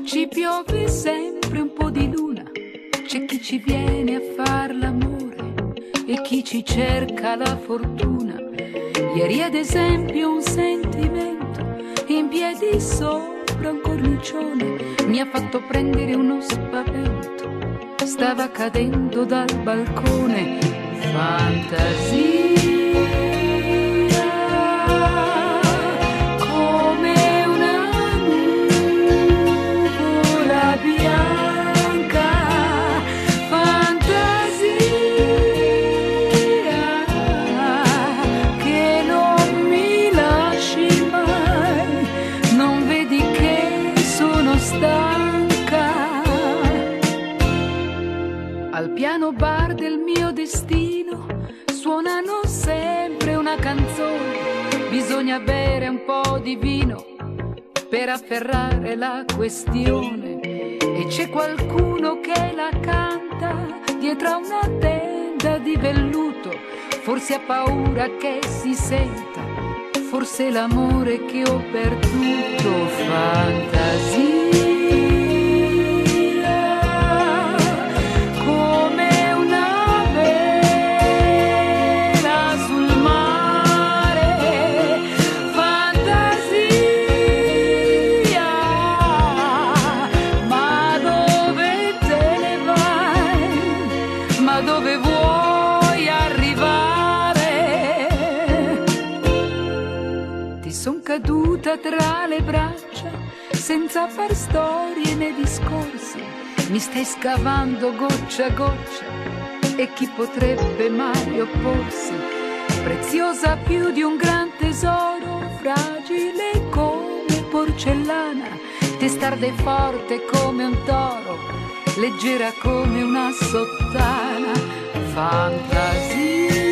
Ci piove sempre un po' di luna, c'è chi ci viene a far l'amore e chi ci cerca la fortuna. Ieri ad esempio un sentimento in piedi sopra un cornicione mi ha fatto prendere uno spavento, stava cadendo dal balcone. Fantasia come una nuvola bianca, fantasia che non mi lasci mai, non vedi che sono stanca. Al piano bar del mio destino suonano sempre una canzone, bisogna bere un po' di vino per afferrare la questione, e c'è qualcuno che la canta dietro a una tenda di velluto, forse ha paura che si senta, forse l'amore che ho perduto. Fantasia come una vela sul mare, fantasia, ma dove te ne vai, ma dove vuoi arrivare? Ti son caduta tra le braccia senza far storie né discorsi, mi stai scavando goccia a goccia e chi potrebbe mai opporsi? Preziosa più di un gran tesoro, fragile come porcellana, testarda e forte come un toro, leggera come una sottana. Fantasia